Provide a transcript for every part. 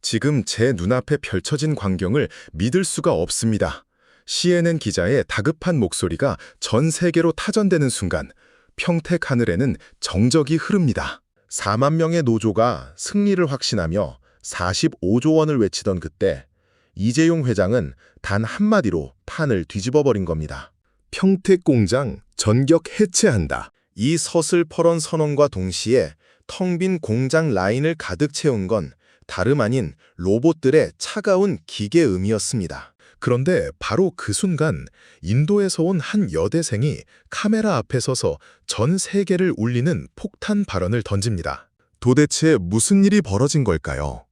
지금 제 눈앞에 펼쳐진 광경을 믿을 수가 없습니다. CNN 기자의 다급한 목소리가 전 세계로 타전되는 순간 평택 하늘에는 정적이 흐릅니다. 4만 명의 노조가 승리를 확신하며 45조 원을 외치던 그때 이재용 회장은 단 한마디로 판을 뒤집어버린 겁니다. 평택 공장 전격 해체한다. 이 서슬퍼런 선언과 동시에 텅 빈 공장 라인을 가득 채운 건 다름 아닌 로봇들의 차가운 기계음이었습니다. 그런데 바로 그 순간 인도에서 온 한 여대생이 카메라 앞에 서서 전 세계를 울리는 폭탄 발언을 던집니다. 도대체 무슨 일이 벌어진 걸까요?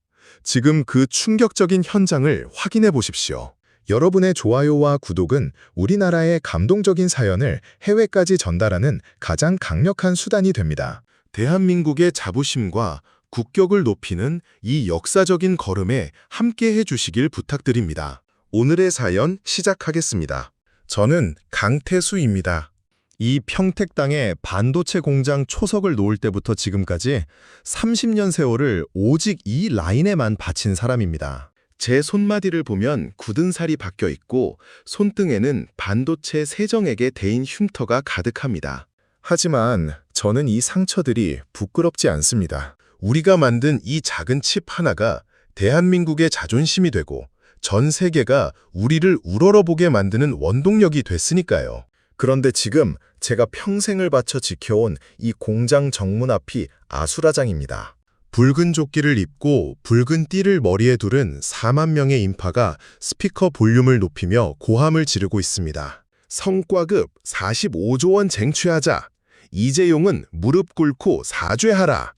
지금 그 충격적인 현장을 확인해 보십시오. 여러분의 좋아요와 구독은 우리나라의 감동적인 사연을 해외까지 전달하는 가장 강력한 수단이 됩니다. 대한민국의 자부심과 국격을 높이는 이 역사적인 걸음에 함께해 주시길 부탁드립니다. 오늘의 사연 시작하겠습니다. 저는 강태수입니다. 이 평택 땅에 반도체 공장 초석을 놓을 때부터 지금까지 30년 세월을 오직 이 라인에만 바친 사람입니다. 제 손마디를 보면 굳은 살이 박혀 있고 손등에는 반도체 세정액에 데인 흉터가 가득합니다. 하지만 저는 이 상처들이 부끄럽지 않습니다. 우리가 만든 이 작은 칩 하나가 대한민국의 자존심이 되고 전 세계가 우리를 우러러보게 만드는 원동력이 됐으니까요. 그런데 지금 제가 평생을 바쳐 지켜온 이 공장 정문 앞이 아수라장입니다. 붉은 조끼를 입고 붉은 띠를 머리에 두른 4만 명의 인파가 스피커 볼륨을 높이며 고함을 지르고 있습니다. 성과급 45조 원 쟁취하자. 이재용은 무릎 꿇고 사죄하라.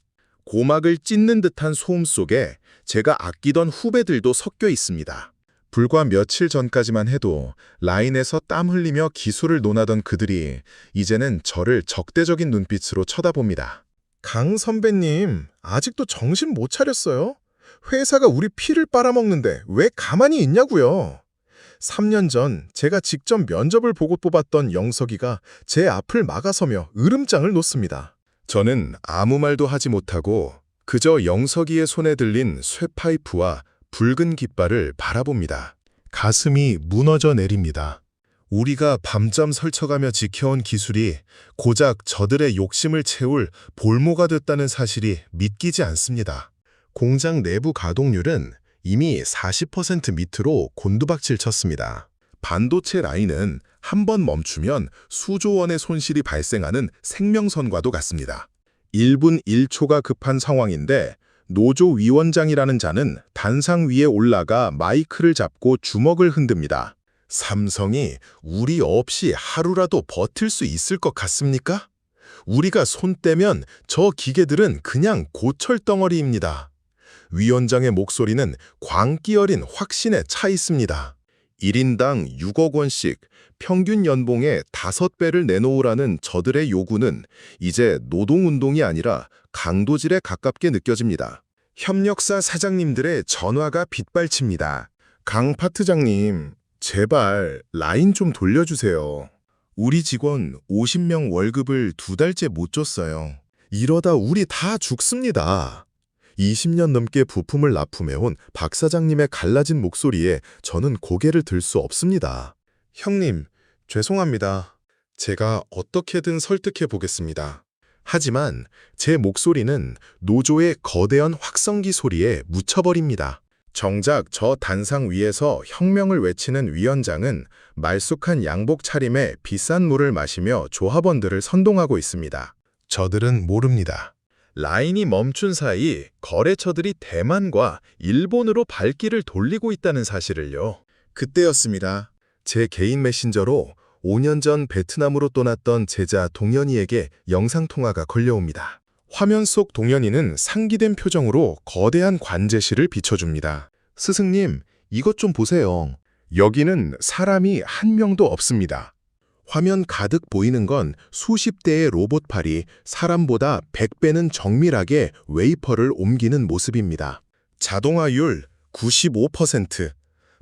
고막을 찢는 듯한 소음 속에 제가 아끼던 후배들도 섞여 있습니다. 불과 며칠 전까지만 해도 라인에서 땀 흘리며 기술을 논하던 그들이 이제는 저를 적대적인 눈빛으로 쳐다봅니다. 강 선배님, 아직도 정신 못 차렸어요? 회사가 우리 피를 빨아먹는데 왜 가만히 있냐고요? 3년 전 제가 직접 면접을 보고 뽑았던 영석이가 제 앞을 막아서며 으름장을 놓습니다. 저는 아무 말도 하지 못하고 그저 영석이의 손에 들린 쇠파이프와 붉은 깃발을 바라봅니다. 가슴이 무너져 내립니다. 우리가 밤잠 설쳐가며 지켜온 기술이 고작 저들의 욕심을 채울 볼모가 됐다는 사실이 믿기지 않습니다. 공장 내부 가동률은 이미 40% 밑으로 곤두박질 쳤습니다. 반도체 라인은 한 번 멈추면 수조 원의 손실이 발생하는 생명선과도 같습니다. 1분 1초가 급한 상황인데 노조 위원장이라는 자는 단상 위에 올라가 마이크를 잡고 주먹을 흔듭니다. 삼성이 우리 없이 하루라도 버틸 수 있을 것 같습니까? 우리가 손 떼면 저 기계들은 그냥 고철덩어리입니다. 위원장의 목소리는 광기 어린 확신에 차 있습니다. 1인당 6억 원씩 평균 연봉의 5배를 내놓으라는 저들의 요구는 이제 노동운동이 아니라 강도질에 가깝게 느껴집니다. 협력사 사장님들의 전화가 빗발칩니다. 강 파트장님, 제발 라인 좀 돌려주세요. 우리 직원 50명 월급을 2달째 못 줬어요. 이러다 우리 다 죽습니다. 20년 넘게 부품을 납품해온 박 사장님의 갈라진 목소리에 저는 고개를 들 수 없습니다. 형님, 죄송합니다. 제가 어떻게든 설득해 보겠습니다. 하지만 제 목소리는 노조의 거대한 확성기 소리에 묻혀버립니다. 정작 저 단상 위에서 혁명을 외치는 위원장은 말쑥한 양복 차림에 비싼 물을 마시며 조합원들을 선동하고 있습니다. 저들은 모릅니다. 라인이 멈춘 사이 거래처들이 대만과 일본으로 발길을 돌리고 있다는 사실을요. 그때였습니다. 제 개인 메신저로 5년 전 베트남으로 떠났던 제자 동현이에게 영상통화가 걸려옵니다. 화면 속 동현이는 상기된 표정으로 거대한 관제실을 비춰줍니다. 스승님, 이것 좀 보세요. 여기는 사람이 한 명도 없습니다. 화면 가득 보이는 건 수십 대의 로봇팔이 사람보다 100배는 정밀하게 웨이퍼를 옮기는 모습입니다. 자동화율 95%,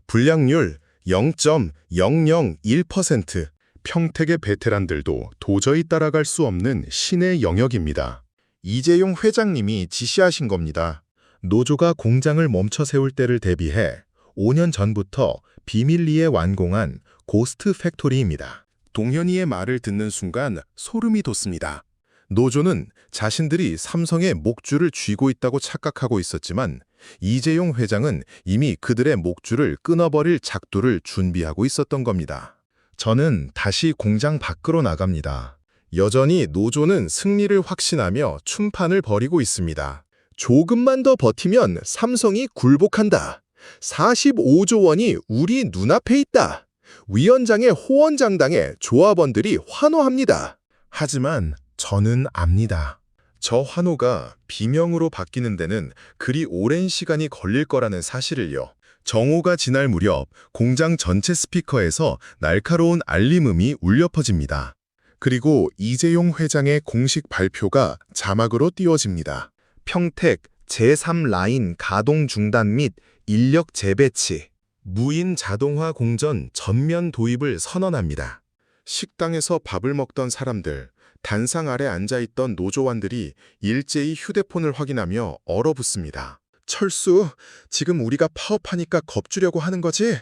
불량률 0.001%, 평택의 베테랑들도 도저히 따라갈 수 없는 신의 영역입니다. 이재용 회장님이 지시하신 겁니다. 노조가 공장을 멈춰 세울 때를 대비해 5년 전부터 비밀리에 완공한 고스트 팩토리입니다. 동현이의 말을 듣는 순간 소름이 돋습니다. 노조는 자신들이 삼성의 목줄을 쥐고 있다고 착각하고 있었지만 이재용 회장은 이미 그들의 목줄을 끊어버릴 작두를 준비하고 있었던 겁니다. 저는 다시 공장 밖으로 나갑니다. 여전히 노조는 승리를 확신하며 춤판을 벌이고 있습니다. 조금만 더 버티면 삼성이 굴복한다. 45조 원이 우리 눈앞에 있다. 위원장의 호언장담에 조합원들이 환호합니다. 하지만 저는 압니다. 저 환호가 비명으로 바뀌는 데는 그리 오랜 시간이 걸릴 거라는 사실을요. 정오가 지날 무렵 공장 전체 스피커에서 날카로운 알림음이 울려 퍼집니다. 그리고 이재용 회장의 공식 발표가 자막으로 띄워집니다. 평택 제3라인 가동 중단 및 인력 재배치, 무인 자동화 공전 전면 도입을 선언합니다. 식당에서 밥을 먹던 사람들, 단상 아래 앉아있던 노조원들이 일제히 휴대폰을 확인하며 얼어붙습니다. 철수, 지금 우리가 파업하니까 겁주려고 하는 거지?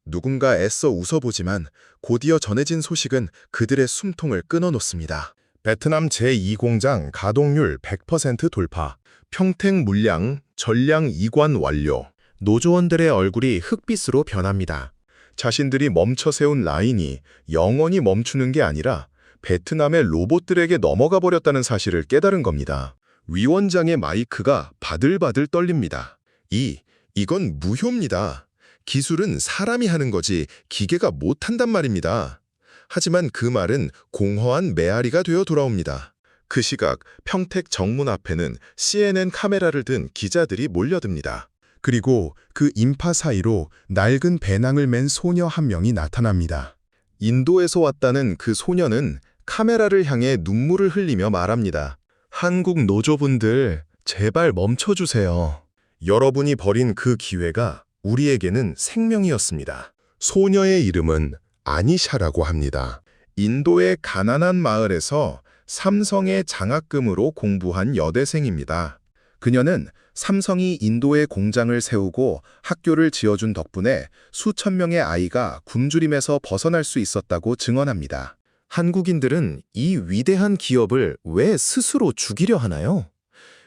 누군가 애써 웃어보지만 곧이어 전해진 소식은 그들의 숨통을 끊어놓습니다. 베트남 제2공장 가동률 100% 돌파, 평택 물량, 전량 이관 완료. 노조원들의 얼굴이 흑빛으로 변합니다. 자신들이 멈춰 세운 라인이 영원히 멈추는 게 아니라 베트남의 로봇들에게 넘어가 버렸다는 사실을 깨달은 겁니다. 위원장의 마이크가 바들바들 떨립니다. 이건 무효입니다. 기술은 사람이 하는 거지 기계가 못한단 말입니다. 하지만 그 말은 공허한 메아리가 되어 돌아옵니다. 그 시각 평택 정문 앞에는 CNN 카메라를 든 기자들이 몰려듭니다. 그리고 그 인파 사이로 낡은 배낭을 맨 소녀 한 명이 나타납니다. 인도에서 왔다는 그 소녀는 카메라를 향해 눈물을 흘리며 말합니다. 한국 노조분들, 제발 멈춰주세요. 여러분이 버린 그 기회가 우리에게는 생명이었습니다. 소녀의 이름은 아니샤라고 합니다. 인도의 가난한 마을에서 삼성의 장학금으로 공부한 여대생입니다. 그녀는 삼성이 인도에 공장을 세우고 학교를 지어준 덕분에 수천 명의 아이가 굶주림에서 벗어날 수 있었다고 증언합니다. 한국인들은 이 위대한 기업을 왜 스스로 죽이려 하나요?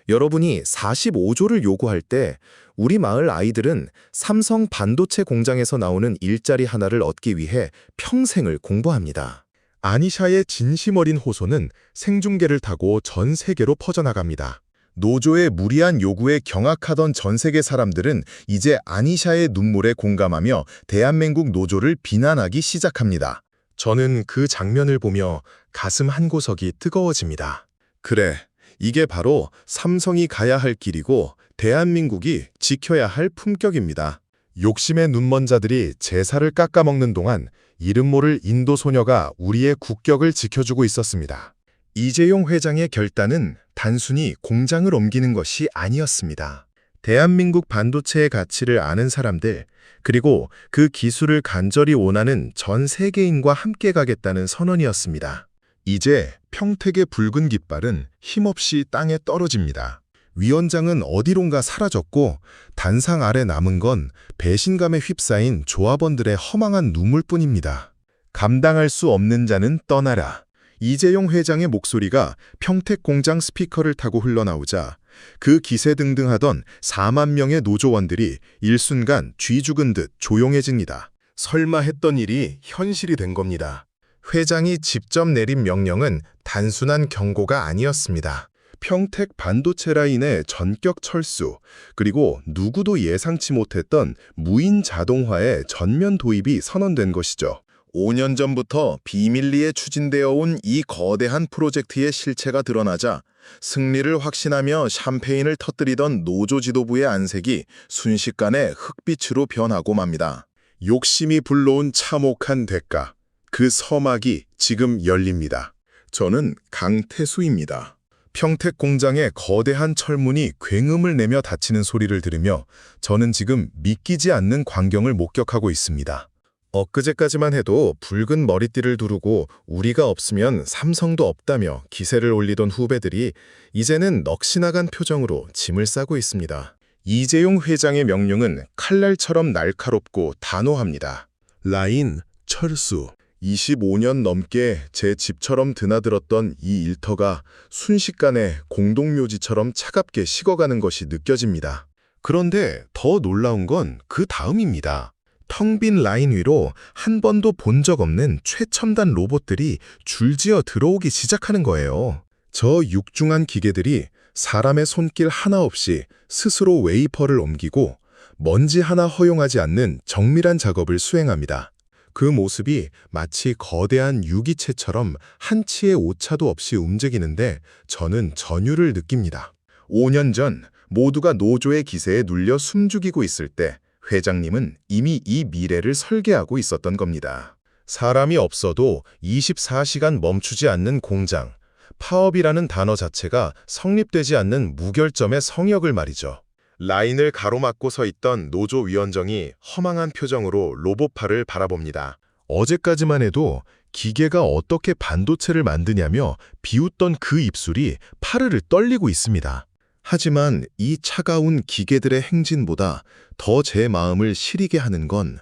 여러분이 45조를 요구할 때 우리 마을 아이들은 삼성 반도체 공장에서 나오는 일자리 하나를 얻기 위해 평생을 공부합니다. 아니샤의 진심 어린 호소는 생중계를 타고 전 세계로 퍼져나갑니다. 노조의 무리한 요구에 경악하던 전 세계 사람들은 이제 아니샤의 눈물에 공감하며 대한민국 노조를 비난하기 시작합니다. 저는 그 장면을 보며 가슴 한구석이 뜨거워집니다. 그래, 이게 바로 삼성이 가야 할 길이고 대한민국이 지켜야 할 품격입니다. 욕심의 눈먼 자들이 제사를 깎아먹는 동안 이름 모를 인도 소녀가 우리의 국격을 지켜주고 있었습니다. 이재용 회장의 결단은 단순히 공장을 옮기는 것이 아니었습니다. 대한민국 반도체의 가치를 아는 사람들, 그리고 그 기술을 간절히 원하는 전 세계인과 함께 가겠다는 선언이었습니다. 이제 평택의 붉은 깃발은 힘없이 땅에 떨어집니다. 위원장은 어디론가 사라졌고 단상 아래 남은 건 배신감에 휩싸인 조합원들의 허망한 눈물뿐입니다. 감당할 수 없는 자는 떠나라. 이재용 회장의 목소리가 평택 공장 스피커를 타고 흘러나오자 그 기세등등하던 4만 명의 노조원들이 일순간 쥐 죽은 듯 조용해집니다. 설마 했던 일이 현실이 된 겁니다. 회장이 직접 내린 명령은 단순한 경고가 아니었습니다. 평택 반도체 라인의 전격 철수, 그리고 누구도 예상치 못했던 무인 자동화의 전면 도입이 선언된 것이죠. 5년 전부터 비밀리에 추진되어 온 이 거대한 프로젝트의 실체가 드러나자 승리를 확신하며 샴페인을 터뜨리던 노조 지도부의 안색이 순식간에 흑빛으로 변하고 맙니다. 욕심이 불러온 참혹한 대가, 그 서막이 지금 열립니다. 저는 강태수입니다. 평택 공장의 거대한 철문이 굉음을 내며 닫히는 소리를 들으며 저는 지금 믿기지 않는 광경을 목격하고 있습니다. 엊그제까지만 해도 붉은 머리띠를 두르고 우리가 없으면 삼성도 없다며 기세를 올리던 후배들이 이제는 넋이 나간 표정으로 짐을 싸고 있습니다. 이재용 회장의 명령은 칼날처럼 날카롭고 단호합니다. 라인, 철수. 25년 넘게 제 집처럼 드나들었던 이 일터가 순식간에 공동묘지처럼 차갑게 식어가는 것이 느껴집니다. 그런데 더 놀라운 건 그 다음입니다. 텅 빈 라인 위로 한 번도 본 적 없는 최첨단 로봇들이 줄지어 들어오기 시작하는 거예요. 저 육중한 기계들이 사람의 손길 하나 없이 스스로 웨이퍼를 옮기고 먼지 하나 허용하지 않는 정밀한 작업을 수행합니다. 그 모습이 마치 거대한 유기체처럼 한치의 오차도 없이 움직이는데 저는 전율을 느낍니다. 5년 전 모두가 노조의 기세에 눌려 숨죽이고 있을 때 회장님은 이미 이 미래를 설계하고 있었던 겁니다. 사람이 없어도 24시간 멈추지 않는 공장, 파업이라는 단어 자체가 성립되지 않는 무결점의 성역을 말이죠. 라인을 가로막고 서 있던 노조 위원장이 허망한 표정으로 로봇팔을 바라봅니다. 어제까지만 해도 기계가 어떻게 반도체를 만드냐며 비웃던 그 입술이 파르르 떨리고 있습니다. 하지만 이 차가운 기계들의 행진보다 더 제 마음을 시리게 하는 건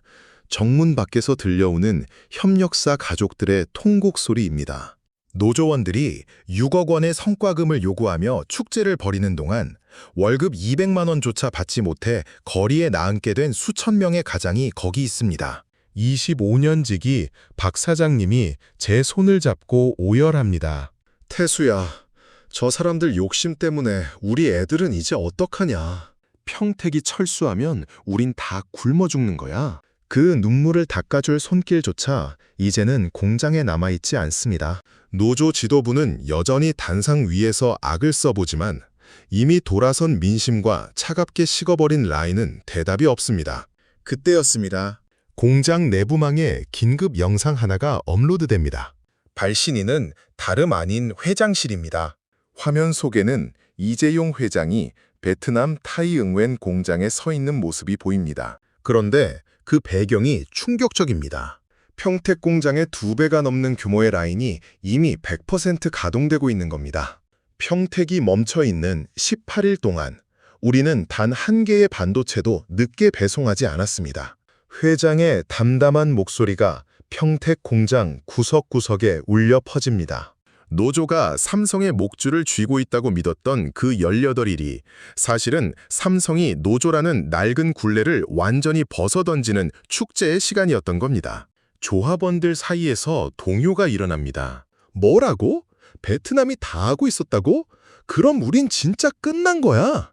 정문 밖에서 들려오는 협력사 가족들의 통곡 소리입니다. 노조원들이 6억 원의 성과금을 요구하며 축제를 벌이는 동안 월급 200만 원조차 받지 못해 거리에 나앉게 된 수천 명의 가장이 거기 있습니다. 25년 지기 박 사장님이 제 손을 잡고 오열합니다. 태수야, 저 사람들 욕심 때문에 우리 애들은 이제 어떡하냐. 평택이 철수하면 우린 다 굶어 죽는 거야. 그 눈물을 닦아줄 손길조차 이제는 공장에 남아있지 않습니다. 노조 지도부는 여전히 단상 위에서 악을 써보지만 이미 돌아선 민심과 차갑게 식어버린 라인은 대답이 없습니다. 그때였습니다. 공장 내부망에 긴급 영상 하나가 업로드됩니다. 발신인은 다름 아닌 회장실입니다. 화면 속에는 이재용 회장이 베트남 타이응웬 공장에 서 있는 모습이 보입니다. 그런데 그 배경이 충격적입니다. 평택 공장의 2배가 넘는 규모의 라인이 이미 100% 가동되고 있는 겁니다. 평택이 멈춰있는 18일 동안 우리는 단 한 개의 반도체도 늦게 배송하지 않았습니다. 회장의 담담한 목소리가 평택 공장 구석구석에 울려 퍼집니다. 노조가 삼성의 목줄을 쥐고 있다고 믿었던 그 18일이 사실은 삼성이 노조라는 낡은 굴레를 완전히 벗어던지는 축제의 시간이었던 겁니다. 조합원들 사이에서 동요가 일어납니다. 뭐라고? 베트남이 다 하고 있었다고? 그럼 우린 진짜 끝난 거야.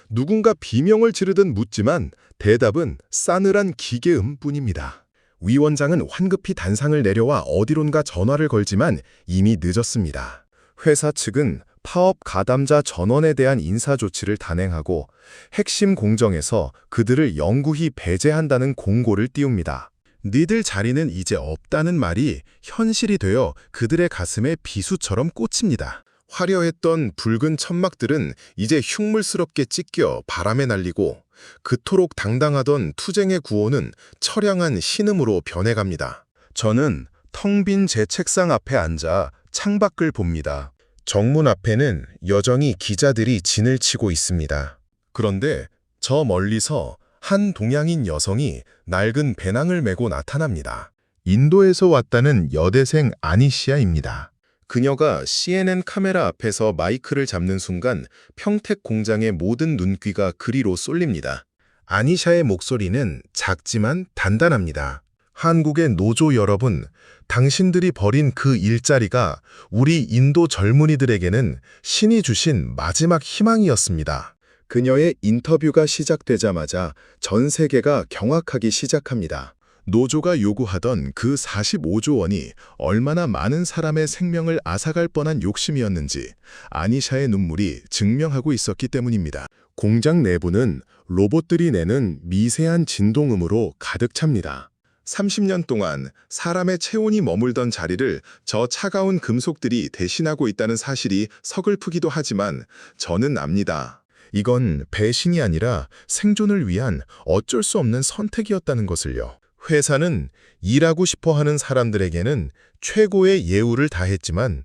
누군가 비명을 지르듯 묻지만 대답은 싸늘한 기계음뿐입니다. 위원장은 환급히 단상을 내려와 어디론가 전화를 걸지만 이미 늦었습니다. 회사 측은 파업 가담자 전원에 대한 인사 조치를 단행하고 핵심 공정에서 그들을 영구히 배제한다는 공고를 띄웁니다. 니들 자리는 이제 없다는 말이 현실이 되어 그들의 가슴에 비수처럼 꽂힙니다. 화려했던 붉은 천막들은 이제 흉물스럽게 찢겨 바람에 날리고 그토록 당당하던 투쟁의 구호는 처량한 신음으로 변해갑니다. 저는 텅 빈 제 책상 앞에 앉아 창밖을 봅니다. 정문 앞에는 여전히 기자들이 진을 치고 있습니다. 그런데 저 멀리서 한 동양인 여성이 낡은 배낭을 메고 나타납니다. 인도에서 왔다는 여대생 아니시아입니다. 그녀가 CNN 카메라 앞에서 마이크를 잡는 순간 평택 공장의 모든 눈귀가 그리로 쏠립니다. 아니샤의 목소리는 작지만 단단합니다. 한국의 노조 여러분, 당신들이 벌인 그 일자리가 우리 인도 젊은이들에게는 신이 주신 마지막 희망이었습니다. 그녀의 인터뷰가 시작되자마자 전 세계가 경악하기 시작합니다. 노조가 요구하던 그 45조 원이 얼마나 많은 사람의 생명을 앗아갈 뻔한 욕심이었는지 아니샤의 눈물이 증명하고 있었기 때문입니다. 공장 내부는 로봇들이 내는 미세한 진동음으로 가득 찹니다. 30년 동안 사람의 체온이 머물던 자리를 저 차가운 금속들이 대신하고 있다는 사실이 서글프기도 하지만 저는 압니다. 이건 배신이 아니라 생존을 위한 어쩔 수 없는 선택이었다는 것을요. 회사는 일하고 싶어하는 사람들에게는 최고의 예우를 다했지만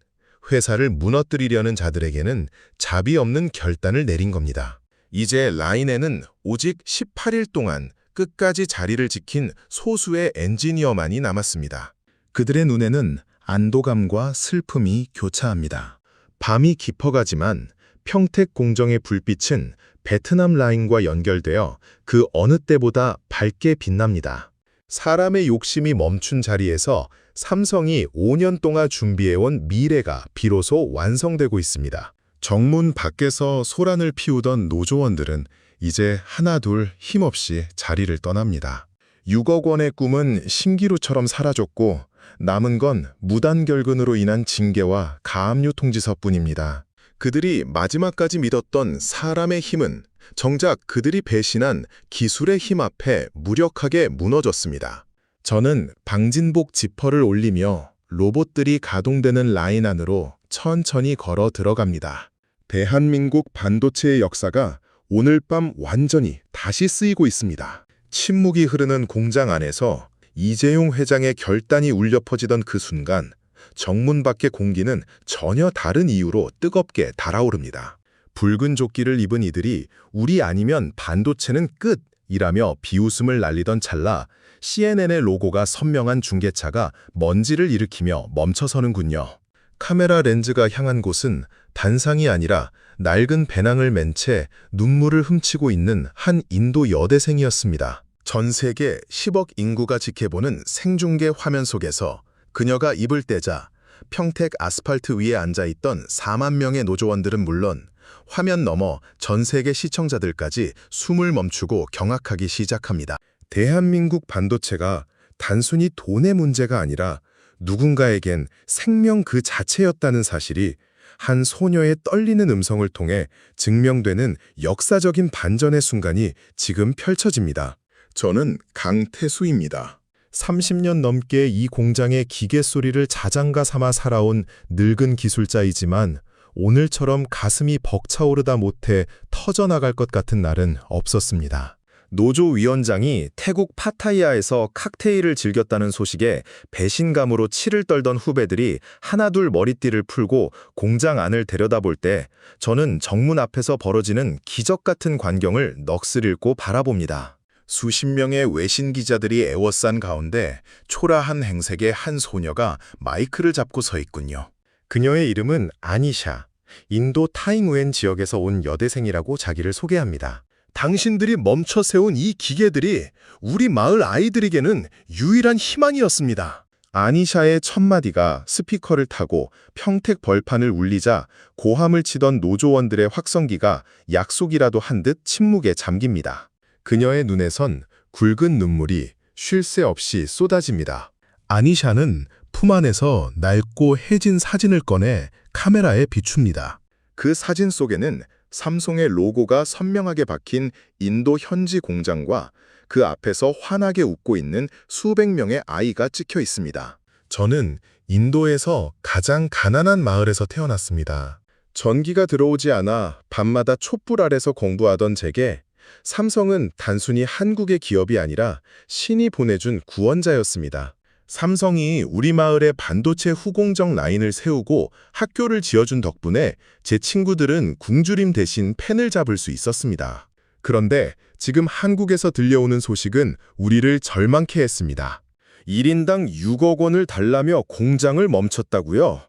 회사를 무너뜨리려는 자들에게는 자비 없는 결단을 내린 겁니다. 이제 라인에는 오직 18일 동안 끝까지 자리를 지킨 소수의 엔지니어만이 남았습니다. 그들의 눈에는 안도감과 슬픔이 교차합니다. 밤이 깊어가지만 평택 공정의 불빛은 베트남 라인과 연결되어 그 어느 때보다 밝게 빛납니다. 사람의 욕심이 멈춘 자리에서 삼성이 5년 동안 준비해온 미래가 비로소 완성되고 있습니다. 정문 밖에서 소란을 피우던 노조원들은 이제 하나둘 힘없이 자리를 떠납니다. 6억 원의 꿈은 신기루처럼 사라졌고 남은 건 무단결근으로 인한 징계와 가압류 통지서뿐입니다. 그들이 마지막까지 믿었던 사람의 힘은 정작 그들이 배신한 기술의 힘 앞에 무력하게 무너졌습니다. 저는 방진복 지퍼를 올리며 로봇들이 가동되는 라인 안으로 천천히 걸어 들어갑니다. 대한민국 반도체의 역사가 오늘 밤 완전히 다시 쓰이고 있습니다. 침묵이 흐르는 공장 안에서 이재용 회장의 결단이 울려 퍼지던 그 순간 정문 밖의 공기는 전혀 다른 이유로 뜨겁게 달아오릅니다. 붉은 조끼를 입은 이들이 우리 아니면 반도체는 끝이라며 비웃음을 날리던 찰나 CNN의 로고가 선명한 중계차가 먼지를 일으키며 멈춰서는군요. 카메라 렌즈가 향한 곳은 단상이 아니라 낡은 배낭을 맨 채 눈물을 훔치고 있는 한 인도 여대생이었습니다. 전 세계 10억 인구가 지켜보는 생중계 화면 속에서 그녀가 입을 떼자 평택 아스팔트 위에 앉아있던 4만 명의 노조원들은 물론 화면 너머 전 세계 시청자들까지 숨을 멈추고 경악하기 시작합니다. 대한민국 반도체가 단순히 돈의 문제가 아니라 누군가에겐 생명 그 자체였다는 사실이 한 소녀의 떨리는 음성을 통해 증명되는 역사적인 반전의 순간이 지금 펼쳐집니다. 저는 강태수입니다. 30년 넘게 이 공장의 기계 소리를 자장가 삼아 살아온 늙은 기술자이지만 오늘처럼 가슴이 벅차오르다 못해 터져나갈 것 같은 날은 없었습니다. 노조 위원장이 태국 파타야에서 칵테일을 즐겼다는 소식에 배신감으로 치를 떨던 후배들이 하나둘 머리띠를 풀고 공장 안을 들여다볼 때 저는 정문 앞에서 벌어지는 기적 같은 광경을 넋을 잃고 바라봅니다. 수십 명의 외신 기자들이 에워싼 가운데 초라한 행색의 한 소녀가 마이크를 잡고 서 있군요. 그녀의 이름은 아니샤, 인도 타잉우엔 지역에서 온 여대생이라고 자기를 소개합니다. 당신들이 멈춰 세운 이 기계들이 우리 마을 아이들에게는 유일한 희망이었습니다. 아니샤의 첫마디가 스피커를 타고 평택 벌판을 울리자 고함을 치던 노조원들의 확성기가 약속이라도 한 듯 침묵에 잠깁니다. 그녀의 눈에선 굵은 눈물이 쉴 새 없이 쏟아집니다. 아니샤는 품 안에서 낡고 해진 사진을 꺼내 카메라에 비춥니다. 그 사진 속에는 삼성의 로고가 선명하게 박힌 인도 현지 공장과 그 앞에서 환하게 웃고 있는 수백 명의 아이가 찍혀 있습니다. 저는 인도에서 가장 가난한 마을에서 태어났습니다. 전기가 들어오지 않아 밤마다 촛불 아래서 공부하던 제게 삼성은 단순히 한국의 기업이 아니라 신이 보내준 구원자였습니다. 삼성이 우리 마을에 반도체 후공정 라인을 세우고 학교를 지어준 덕분에 제 친구들은 굶주림 대신 펜을 잡을 수 있었습니다. 그런데 지금 한국에서 들려오는 소식은 우리를 절망케 했습니다. 1인당 6억 원을 달라며 공장을 멈췄다고요?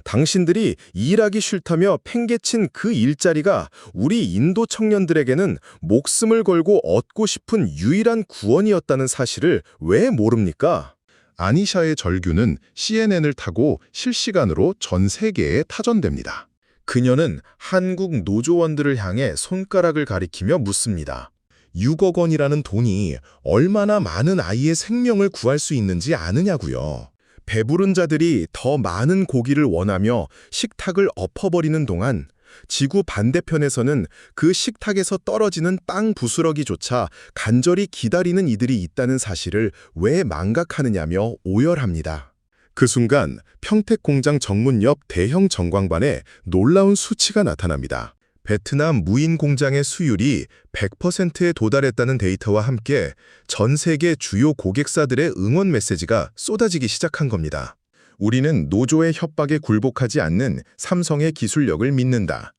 당신들이 일하기 싫다며 팽개친 그 일자리가 우리 인도 청년들에게는 목숨을 걸고 얻고 싶은 유일한 구원이었다는 사실을 왜 모릅니까? 아니샤의 절규는 CNN을 타고 실시간으로 전 세계에 타전됩니다. 그녀는 한국 노조원들을 향해 손가락을 가리키며 묻습니다. 6억 원이라는 돈이 얼마나 많은 아이의 생명을 구할 수 있는지 아느냐고요. 배부른 자들이 더 많은 고기를 원하며 식탁을 엎어버리는 동안 지구 반대편에서는 그 식탁에서 떨어지는 땅 부스러기조차 간절히 기다리는 이들이 있다는 사실을 왜 망각하느냐며 오열합니다. 그 순간 평택 공장 정문 옆 대형 전광판에 놀라운 수치가 나타납니다. 베트남 무인 공장의 수율이 100%에 도달했다는 데이터와 함께 전 세계 주요 고객사들의 응원 메시지가 쏟아지기 시작한 겁니다. 우리는 노조의 협박에 굴복하지 않는 삼성의 기술력을 믿는다.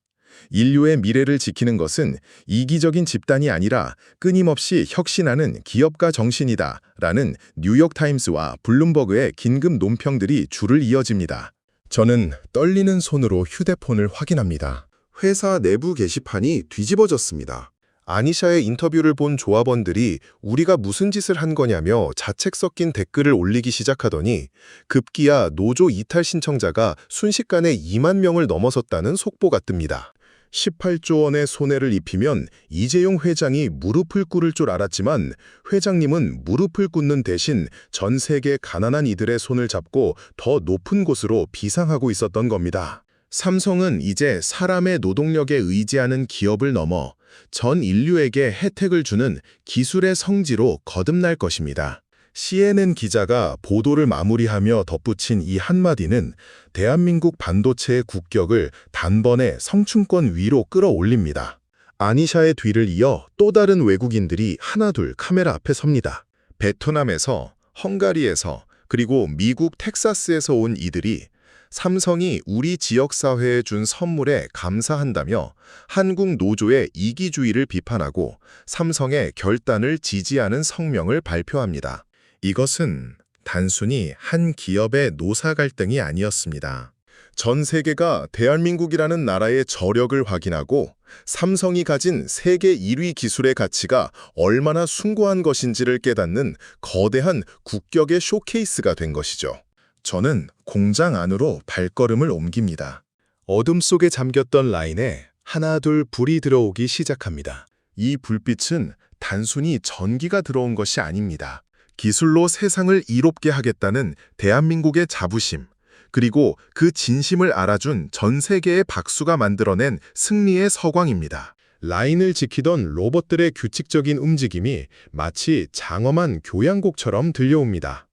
인류의 미래를 지키는 것은 이기적인 집단이 아니라 끊임없이 혁신하는 기업가 정신이다 라는 뉴욕타임스와 블룸버그의 긴급 논평들이 줄을 이어집니다. 저는 떨리는 손으로 휴대폰을 확인합니다. 회사 내부 게시판이 뒤집어졌습니다. 아니샤의 인터뷰를 본 조합원들이 우리가 무슨 짓을 한 거냐며 자책 섞인 댓글을 올리기 시작하더니 급기야 노조 이탈 신청자가 순식간에 2만 명을 넘어섰다는 속보가 뜹니다. 18조 원의 손해를 입히면 이재용 회장이 무릎을 꿇을 줄 알았지만 회장님은 무릎을 꿇는 대신 전 세계 가난한 이들의 손을 잡고 더 높은 곳으로 비상하고 있었던 겁니다. 삼성은 이제 사람의 노동력에 의지하는 기업을 넘어 전 인류에게 혜택을 주는 기술의 성지로 거듭날 것입니다. CNN 기자가 보도를 마무리하며 덧붙인 이 한마디는 대한민국 반도체의 국격을 단번에 성층권 위로 끌어올립니다. 아니샤의 뒤를 이어 또 다른 외국인들이 하나둘 카메라 앞에 섭니다. 베트남에서, 헝가리에서, 그리고 미국 텍사스에서 온 이들이 삼성이 우리 지역사회에 준 선물에 감사한다며 한국 노조의 이기주의를 비판하고 삼성의 결단을 지지하는 성명을 발표합니다. 이것은 단순히 한 기업의 노사 갈등이 아니었습니다. 전 세계가 대한민국이라는 나라의 저력을 확인하고 삼성이 가진 세계 1위 기술의 가치가 얼마나 숭고한 것인지를 깨닫는 거대한 국격의 쇼케이스가 된 것이죠. 저는 공장 안으로 발걸음을 옮깁니다. 어둠 속에 잠겼던 라인에 하나둘 불이 들어오기 시작합니다. 이 불빛은 단순히 전기가 들어온 것이 아닙니다. 기술로 세상을 이롭게 하겠다는 대한민국의 자부심, 그리고 그 진심을 알아준 전 세계의 박수가 만들어낸 승리의 서광입니다. 라인을 지키던 로봇들의 규칙적인 움직임이 마치 장엄한 교향곡처럼 들려옵니다.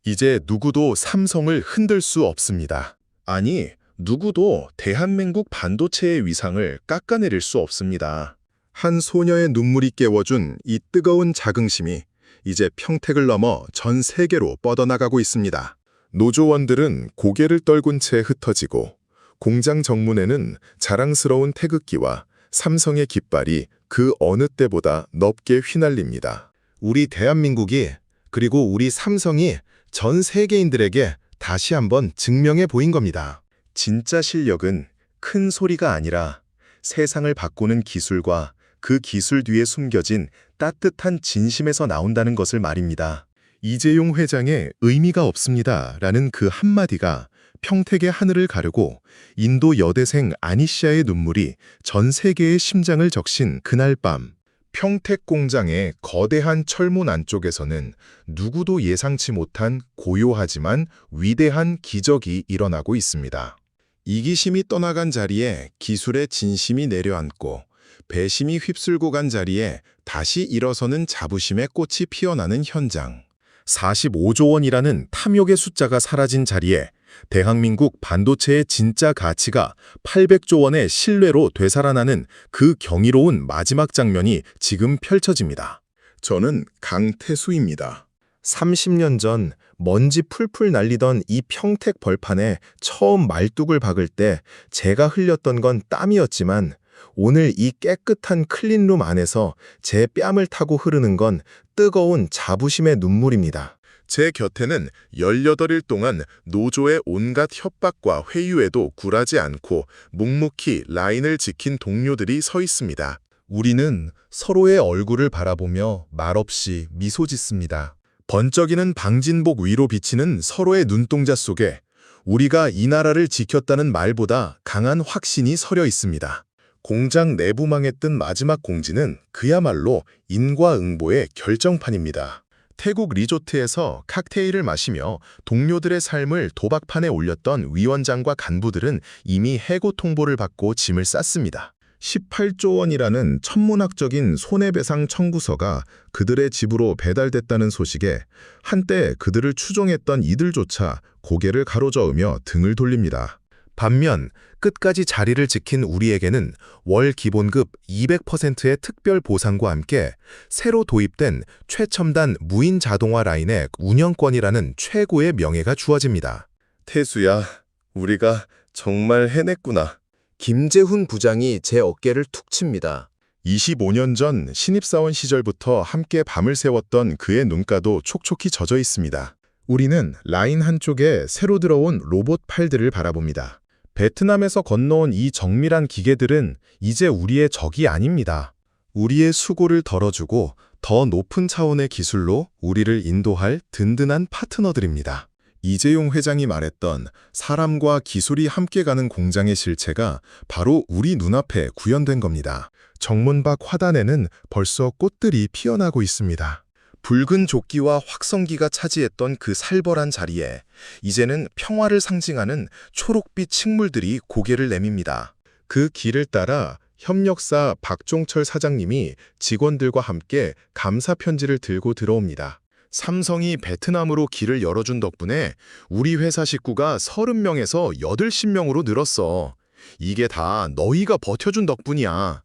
이제 누구도 삼성을 흔들 수 없습니다. 아니, 누구도 대한민국 반도체의 위상을 깎아내릴 수 없습니다. 한 소녀의 눈물이 깨워준 이 뜨거운 자긍심이 이제 평택을 넘어 전 세계로 뻗어나가고 있습니다. 노조원들은 고개를 떨군 채 흩어지고 공장 정문에는 자랑스러운 태극기와 삼성의 깃발이 그 어느 때보다 넓게 휘날립니다. 우리 대한민국이, 그리고 우리 삼성이 전 세계인들에게 다시 한번 증명해 보인 겁니다. 진짜 실력은 큰 소리가 아니라 세상을 바꾸는 기술과 그 기술 뒤에 숨겨진 따뜻한 진심에서 나온다는 것을 말입니다. 이재용 회장의 의미가 없습니다 라는 그 한마디가 평택의 하늘을 가르고 인도 여대생 아니샤의 눈물이 전 세계의 심장을 적신 그날 밤, 평택 공장의 거대한 철문 안쪽에서는 누구도 예상치 못한 고요하지만 위대한 기적이 일어나고 있습니다. 이기심이 떠나간 자리에 기술의 진심이 내려앉고 배심이 휩쓸고 간 자리에 다시 일어서는 자부심의 꽃이 피어나는 현장. 45조 원이라는 탐욕의 숫자가 사라진 자리에 대한민국 반도체의 진짜 가치가 800조 원의 신뢰로 되살아나는 그 경이로운 마지막 장면이 지금 펼쳐집니다. 저는 강태수입니다. 30년 전 먼지 풀풀 날리던 이 평택 벌판에 처음 말뚝을 박을 때 제가 흘렸던 건 땀이었지만 오늘 이 깨끗한 클린룸 안에서 제 뺨을 타고 흐르는 건 뜨거운 자부심의 눈물입니다. 제 곁에는 18일 동안 노조의 온갖 협박과 회유에도 굴하지 않고 묵묵히 라인을 지킨 동료들이 서 있습니다. 우리는 서로의 얼굴을 바라보며 말없이 미소 짓습니다. 번쩍이는 방진복 위로 비치는 서로의 눈동자 속에 우리가 이 나라를 지켰다는 말보다 강한 확신이 서려 있습니다. 공장 내부망에 뜬 마지막 공지는 그야말로 인과응보의 결정판입니다. 태국 리조트에서 칵테일을 마시며 동료들의 삶을 도박판에 올렸던 위원장과 간부들은 이미 해고 통보를 받고 짐을 쌌습니다. 18조 원이라는 천문학적인 손해배상 청구서가 그들의 집으로 배달됐다는 소식에 한때 그들을 추종했던 이들조차 고개를 가로저으며 등을 돌립니다. 반면 끝까지 자리를 지킨 우리에게는 월 기본급 200%의 특별 보상과 함께 새로 도입된 최첨단 무인 자동화 라인의 운영권이라는 최고의 명예가 주어집니다. 태수야, 우리가 정말 해냈구나. 김재훈 부장이 제 어깨를 툭 칩니다. 25년 전 신입사원 시절부터 함께 밤을 새웠던 그의 눈가도 촉촉히 젖어 있습니다. 우리는 라인 한쪽에 새로 들어온 로봇 팔들을 바라봅니다. 베트남에서 건너온 이 정밀한 기계들은 이제 우리의 적이 아닙니다. 우리의 수고를 덜어주고 더 높은 차원의 기술로 우리를 인도할 든든한 파트너들입니다. 이재용 회장이 말했던 사람과 기술이 함께 가는 공장의 실체가 바로 우리 눈앞에 구현된 겁니다. 정문 밖 화단에는 벌써 꽃들이 피어나고 있습니다. 붉은 조끼와 확성기가 차지했던 그 살벌한 자리에 이제는 평화를 상징하는 초록빛 식물들이 고개를 내밉니다. 그 길을 따라 협력사 박종철 사장님이 직원들과 함께 감사 편지를 들고 들어옵니다. 삼성이 베트남으로 길을 열어준 덕분에 우리 회사 식구가 30명에서 80명으로 늘었어. 이게 다 너희가 버텨준 덕분이야.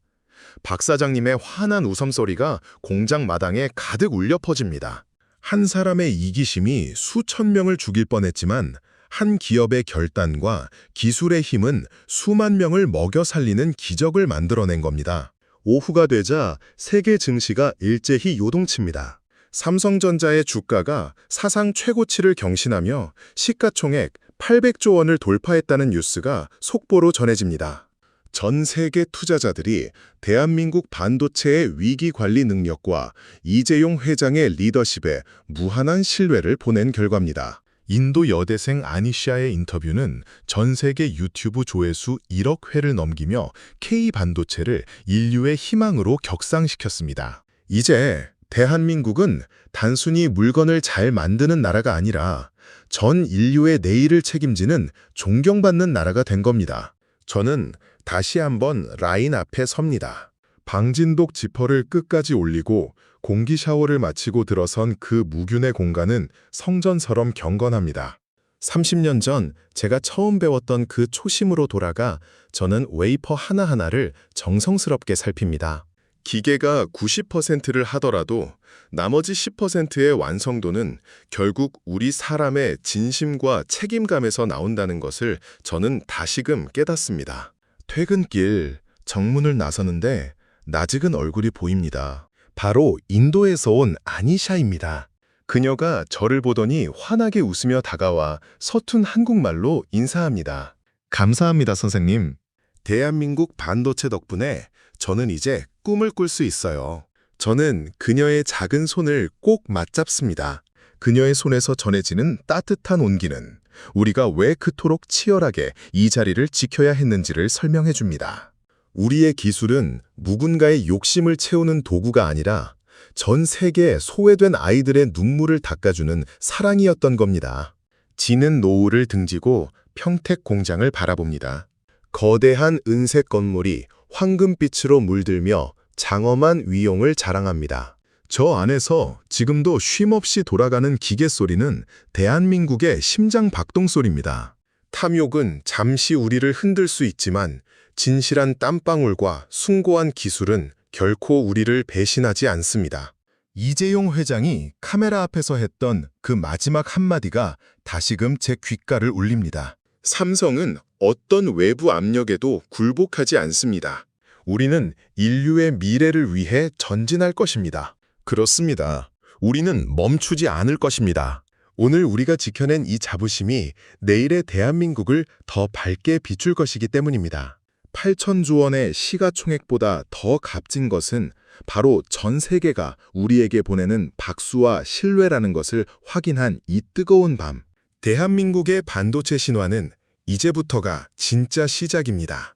박 사장님의 환한 웃음소리가 공장 마당에 가득 울려 퍼집니다. 한 사람의 이기심이 수천 명을 죽일 뻔했지만 한 기업의 결단과 기술의 힘은 수만 명을 먹여 살리는 기적을 만들어낸 겁니다. 오후가 되자 세계 증시가 일제히 요동칩니다. 삼성전자의 주가가 사상 최고치를 경신하며 시가총액 800조 원을 돌파했다는 뉴스가 속보로 전해집니다. 전 세계 투자자들이 대한민국 반도체의 위기 관리 능력과 이재용 회장의 리더십에 무한한 신뢰를 보낸 결과입니다. 인도 여대생 아니샤의 인터뷰는 전 세계 유튜브 조회수 1억 회를 넘기며 K반도체를 인류의 희망으로 격상시켰습니다. 이제 대한민국은 단순히 물건을 잘 만드는 나라가 아니라 전 인류의 내일을 책임지는 존경받는 나라가 된 겁니다. 저는 다시 한번 라인 앞에 섭니다. 방진독 지퍼를 끝까지 올리고 공기 샤워를 마치고 들어선 그 무균의 공간은 성전처럼 경건합니다. 30년 전 제가 처음 배웠던 그 초심으로 돌아가 저는 웨이퍼 하나하나를 정성스럽게 살핍니다. 기계가 90%를 하더라도 나머지 10%의 완성도는 결국 우리 사람의 진심과 책임감에서 나온다는 것을 저는 다시금 깨닫습니다. 퇴근길 정문을 나서는데 낯익은 얼굴이 보입니다. 바로 인도에서 온 아니샤입니다. 그녀가 저를 보더니 환하게 웃으며 다가와 서툰 한국말로 인사합니다. 감사합니다, 선생님. 대한민국 반도체 덕분에 저는 이제 꿈을 꿀 수 있어요. 저는 그녀의 작은 손을 꼭 맞잡습니다. 그녀의 손에서 전해지는 따뜻한 온기는 우리가 왜 그토록 치열하게 이 자리를 지켜야 했는지를 설명해 줍니다. 우리의 기술은 누군가의 욕심을 채우는 도구가 아니라 전 세계에 소외된 아이들의 눈물을 닦아주는 사랑이었던 겁니다. 지는 노을을 등지고 평택 공장을 바라봅니다. 거대한 은색 건물이 황금빛으로 물들며 장엄한 위용을 자랑합니다. 저 안에서 지금도 쉼없이 돌아가는 기계 소리는 대한민국의 심장 박동 소리입니다. 탐욕은 잠시 우리를 흔들 수 있지만 진실한 땀방울과 숭고한 기술은 결코 우리를 배신하지 않습니다. 이재용 회장이 카메라 앞에서 했던 그 마지막 한마디가 다시금 제 귓가를 울립니다. 삼성은 어떤 외부 압력에도 굴복하지 않습니다. 우리는 인류의 미래를 위해 전진할 것입니다. 그렇습니다. 우리는 멈추지 않을 것입니다. 오늘 우리가 지켜낸 이 자부심이 내일의 대한민국을 더 밝게 비출 것이기 때문입니다. 8천조 원의 시가총액보다 더 값진 것은 바로 전 세계가 우리에게 보내는 박수와 신뢰라는 것을 확인한 이 뜨거운 밤. 대한민국의 반도체 신화는 이제부터가 진짜 시작입니다.